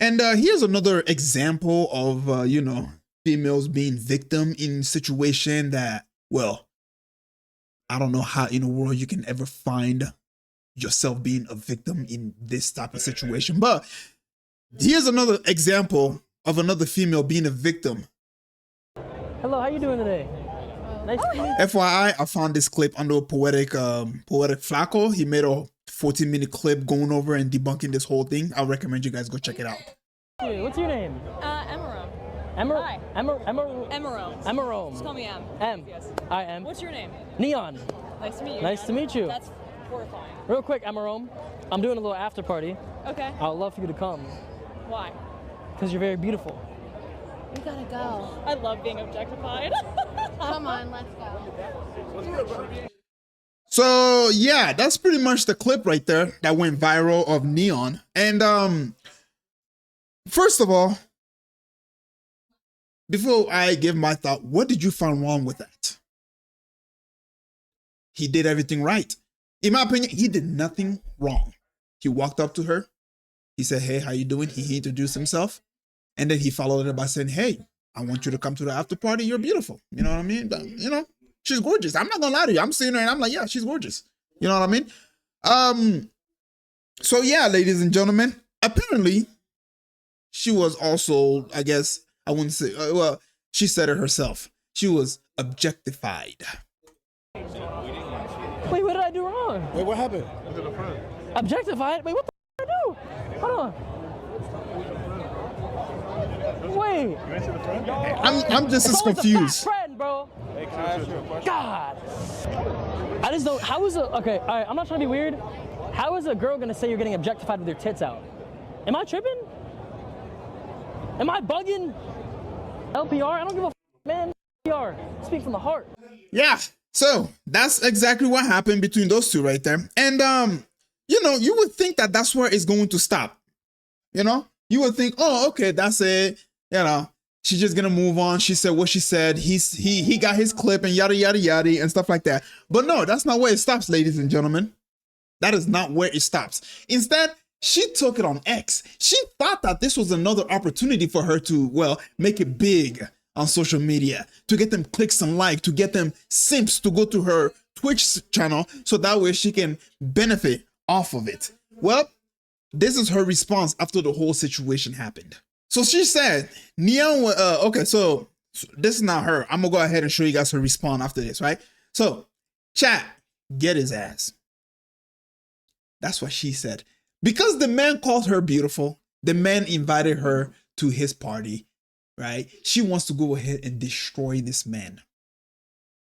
And here's another example of, females being victim in situation that, well, I don't know how in the world you can ever find yourself being a victim in this type of situation. But here's another example of another female being a victim. Hello, how you doing today? Nice to meet you. FYI, I found this clip under Poetic Flacco. He made a 14-minute clip going over and debunking this whole thing. I recommend you guys go check it out. Hey, what's your name? Emerome. Hi. Emerome. Emerome. Just call me M. M. Yes. I am. What's your name? Neon. Nice to meet you. Nice to meet you. That's horrifying. Real quick, Emerome. I'm doing a little after party. Okay. I would love for you to come. Why? Because you're very beautiful. We gotta go. I love being objectified. Come on, let's go. So yeah, that's pretty much the clip right there that went viral of Neon. And first of all, before I give my thought, what did you find wrong with that? He did everything right. In my opinion, he did nothing wrong. He walked up to her. He said, "Hey, how you doing?" He introduced himself. And then he followed it by saying, "Hey, I want you to come to the after party. You're beautiful." You know what I mean? She's gorgeous. I'm not gonna lie to you. I'm seeing her and I'm like, yeah, she's gorgeous. You know what I mean? So yeah, ladies and gentlemen, apparently she was also, I guess, I wouldn't say, well, she said it herself. She was objectified. Wait, what did I do wrong? Wait, what happened? Objectified? Wait, what the f did I do? Hold on. Wait. I'm just as It's always a confused. fat friend, bro. Hey, can I ask you a question? God. I just don't. How is a okay? All right, I'm not trying to be weird. How is a girl gonna say you're getting objectified with your tits out? Am I tripping? Am I bugging? LPR? I don't give a f, man. LPR. Speak from the heart. Yeah. So that's exactly what happened between those two right there. And you would think that that's where it's going to stop. You would think, oh, okay, that's it. She's just gonna move on. She said what she said. He got his clip and yada yada yada and stuff like that. But no, that's not where it stops, ladies and gentlemen. That is not where it stops. Instead, she took it on X. She thought that this was another opportunity for her to, well, make it big on social media, to get them clicks and likes, to get them simps to go to her Twitch channel so that way she can benefit off of it. Well, this is her response after the whole situation happened. So she said, Neon, okay, so this is not her. I'm gonna go ahead and show you guys her response after this, right? So, chat, get his ass. That's what she said. Because the man called her beautiful, the man invited her to his party, right? She wants to go ahead and destroy this man.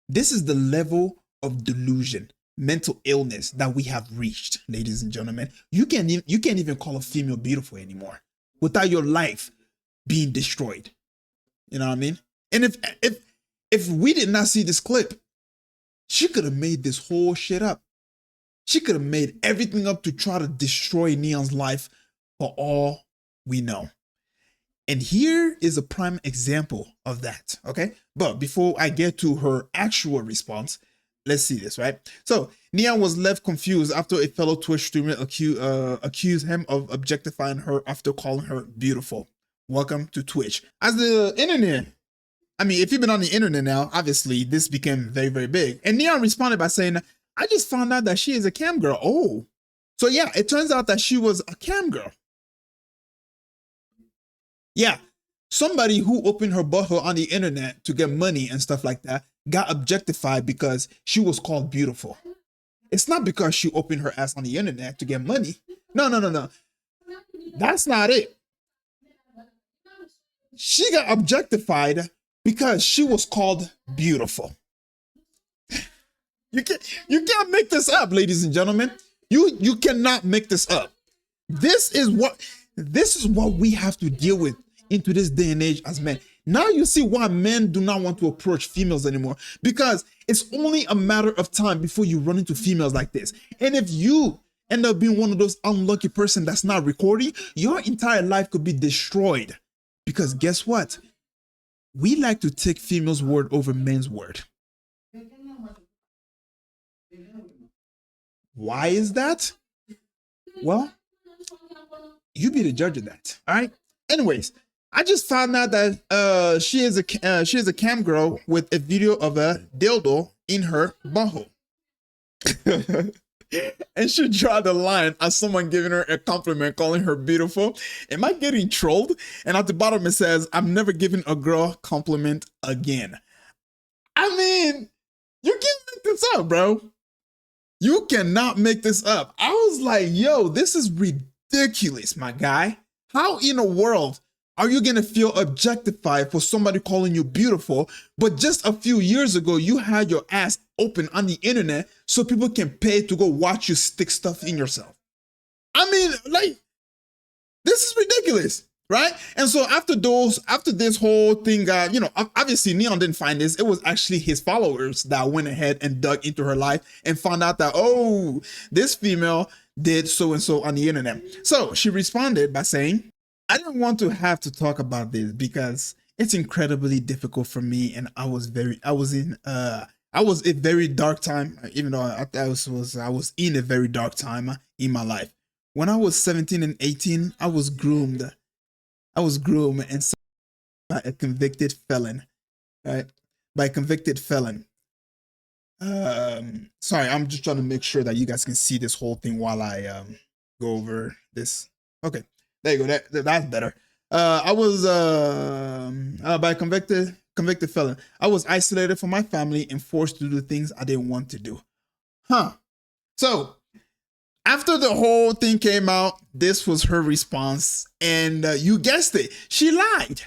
This is the level of delusion, mental illness that we have reached, ladies and gentlemen. You can't even call a female beautiful anymore without your life being destroyed. You know what I mean? And if we did not see this clip, she could have made this whole shit up. She could have made everything up to try to destroy Neon's life for all we know. And here is a prime example of that, okay? But before I get to her actual response, let's see this, right? So Neon was left confused after a fellow Twitch streamer accused him of objectifying her after calling her beautiful. Welcome to Twitch. As the internet, I mean, if you've been on the internet now, obviously this became very, very big. And Neon responded by saying, "I just found out that she is a cam girl." Oh, so yeah, it turns out that she was a cam girl. Yeah, somebody who opened her butthole on the internet to get money and stuff like that got objectified because she was called beautiful. It's not because she opened her ass on the internet to get money. No. That's not it. She got objectified because she was called beautiful. You can't make this up, ladies and gentlemen. You cannot make this up. This is what we have to deal with into this day and age as men. Now you see why men do not want to approach females anymore, because it's only a matter of time before you run into females like this. And if you end up being one of those unlucky person that's not recording, your entire life could be destroyed. Because guess what? We like to take females' word over men's word. Why is that? Well, You be the judge of that. All right. Anyways, I just found out that she is a cam girl with a video of a dildo in her butthole. And she draw the line as someone giving her a compliment, calling her beautiful. Am I getting trolled? And at the bottom it says, I'm never giving a girl compliment again. I mean, you can't make this up, bro. You cannot make this up. I was like, yo, this is ridiculous, my guy. How in the world are you gonna feel objectified for somebody calling you beautiful, but just a few years ago, you had your ass open on the internet so people can pay to go watch you stick stuff in yourself? I mean, like, this is ridiculous, right? And so after this whole thing got, obviously Neon didn't find this. It was actually his followers that went ahead and dug into her life and found out that, oh, this female did so-and-so on the internet. So she responded by saying, I didn't want to have to talk about this because it's incredibly difficult for me, and I was in a very dark time, even though I was in a very dark time in my life. When I was 17 and 18, I was groomed and by a convicted felon, right? By a convicted felon. Sorry, I'm just trying to make sure that you guys can see this whole thing while I go over this. Okay. There you go. That's better. I was by a convicted felon. I was isolated from my family and forced to do things I didn't want to do. So after the whole thing came out, this was her response, and you guessed it, she lied.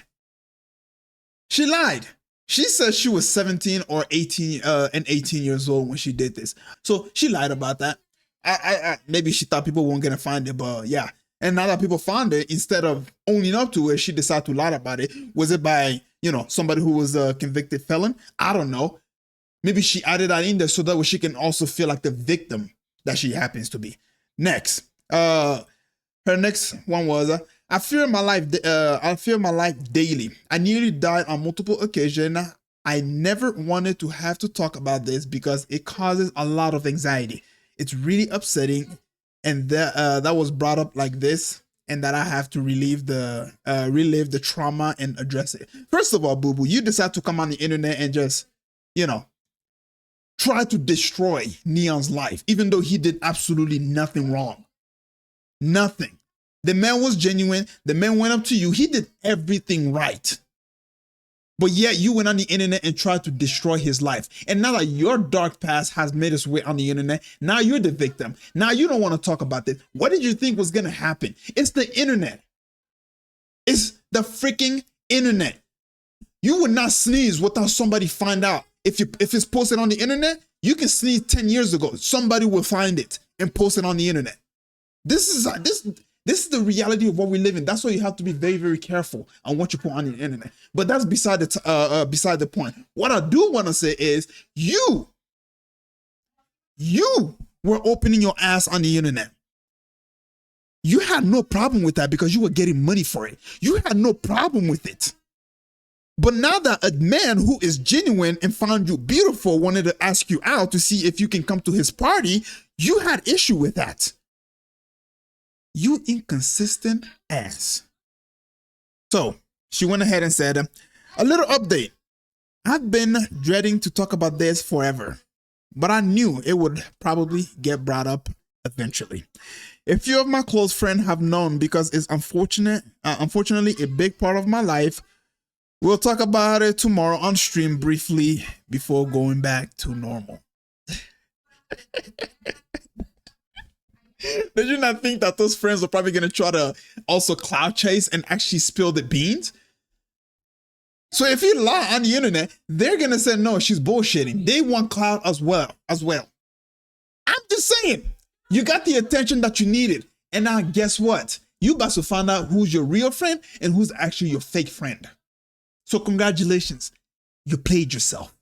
She lied. She said she was 17 or 18 and 18 years old when she did this. So she lied about that. I maybe she thought people weren't gonna find it, but yeah. And now that people found it, instead of owning up to it, she decided to lie about it. Was it by, somebody who was a convicted felon? I don't know. Maybe she added that in there so that way she can also feel like the victim that she happens to be. Next, her next one was, I fear my life daily. I nearly died on multiple occasions. I never wanted to have to talk about this because it causes a lot of anxiety. It's really upsetting. And that was brought up like this, and that I have to relive the trauma and address it. First of all, boo boo, you decide to come on the internet and just, try to destroy Neon's life, even though he did absolutely nothing wrong. Nothing. The man was genuine. The man went up to you. He did everything right. But yet you went on the internet and tried to destroy his life. And now that your dark past has made its way on the internet, now you're the victim. Now you don't want to talk about it. What did you think was going to happen? It's the internet. It's the freaking internet. You would not sneeze without somebody find out. If it's posted on the internet, you can sneeze 10 years ago. Somebody will find it and post it on the internet. This is the reality of what we live in. That's why you have to be very, very careful on what you put on the internet. But that's beside the point. What I do want to say is you were opening your ass on the internet. You had no problem with that because you were getting money for it. You had no problem with it. But now that a man who is genuine and found you beautiful wanted to ask you out to see if you can come to his party, you had issue with that. You inconsistent ass. So she went ahead and said, a little update. I've been dreading to talk about this forever, but I knew it would probably get brought up eventually. A few of my close friends have known because it's unfortunately a big part of my life. We'll talk about it tomorrow on stream briefly before going back to normal. Did you not think that those friends are probably going to try to also cloud chase and actually spill the beans? So if you lie on the internet, they're going to say, no, she's bullshitting. They want cloud as well. I'm just saying, you got the attention that you needed. And now guess what? You about to find out who's your real friend and who's actually your fake friend. So congratulations, you played yourself.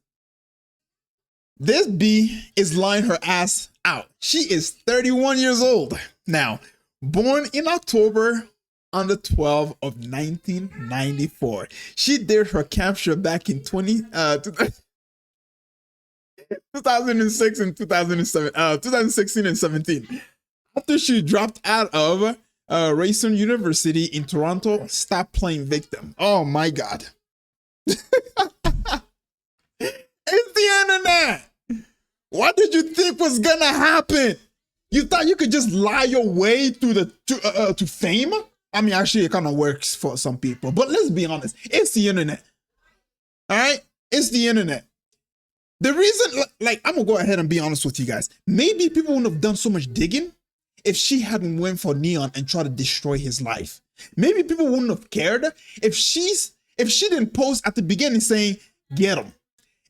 This B is lying her ass out. She is 31 years old now, born in October on the 12th of 1994. She did her capture back in 2006 and 2007, 2016 and 17. After she dropped out of Rayson University in Toronto, stop playing victim. Oh my God. It's the internet. What did you think was gonna happen? You thought you could just lie your way to fame? I mean, actually, it kind of works for some people, but let's be honest. It's the internet. All right? It's the internet. The reason, like, I'm gonna go ahead and be honest with you guys. Maybe people wouldn't have done so much digging if she hadn't went for Neon and tried to destroy his life. Maybe people wouldn't have cared if she didn't post at the beginning saying, get him.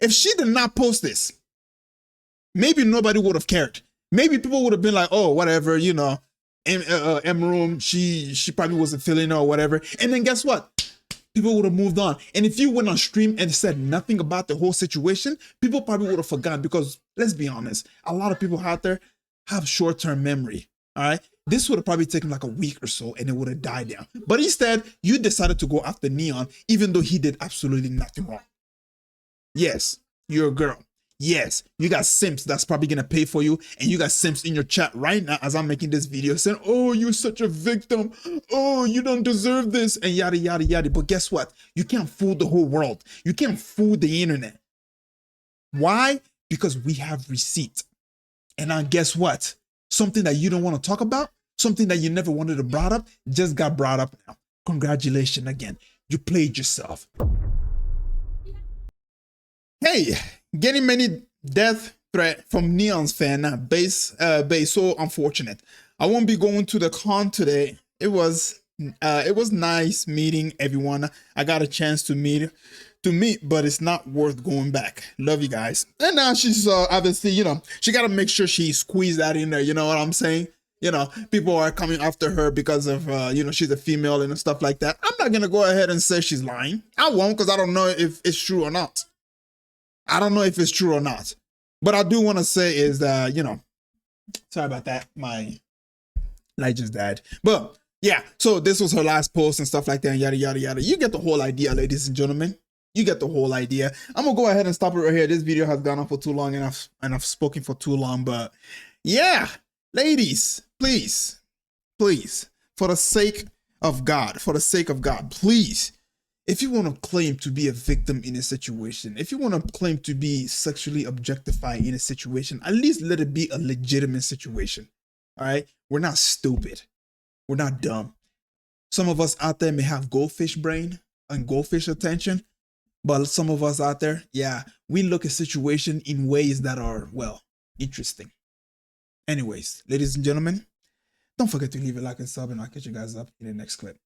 If she did not post this, maybe nobody would have cared. Maybe people would have been like, oh, whatever, you know, M Room, she probably wasn't feeling it or whatever. And then guess what? People would have moved on. And if you went on stream and said nothing about the whole situation, people probably would have forgotten, because let's be honest, a lot of people out there have short-term memory. All right. This would have probably taken like a week or so and it would have died down. But instead, you decided to go after Neon, even though he did absolutely nothing wrong. Yes, you're a girl. Yes, you got simps that's probably going to pay for you. And you got simps in your chat right now as I'm making this video saying, oh, you're such a victim. Oh, you don't deserve this, and yada, yada, yada. But guess what? You can't fool the whole world. You can't fool the internet. Why? Because we have receipt. And now guess what? Something that you don't want to talk about, something that you never wanted to brought up, just got brought up now. Congratulations again. You played yourself. Hey, getting many death threat from Neon's fan base, so unfortunate. I won't be going to the con today. It was nice meeting everyone. I got a chance to meet, but it's not worth going back. Love you guys. And now she's obviously, you know, she got to make sure she squeezed that in there. You know what I'm saying? You know, people are coming after her because of, you know, she's a female and stuff like that. I'm not going to go ahead and say she's lying. I won't, because I don't know if it's true or not. I don't know if it's true or not. But I do want to say is that, you know, sorry about that. My light just died. But yeah, so this was her last post and stuff like that, and yada, yada, yada. You get the whole idea, ladies and gentlemen. You get the whole idea. I'm going to go ahead and stop it right here. This video has gone on for too long, and I've spoken for too long. But yeah, ladies, please, for the sake of God, please, if you want to claim to be a victim in a situation, if you want to claim to be sexually objectified in a situation, at least let it be a legitimate situation. All right? We're not stupid. We're not dumb. Some of us out there may have goldfish brain and goldfish attention, but some of us out there, yeah, we look at situation in ways that are, well, interesting. Anyways, ladies and gentlemen, don't forget to leave a like and sub, and I'll catch you guys up in the next clip.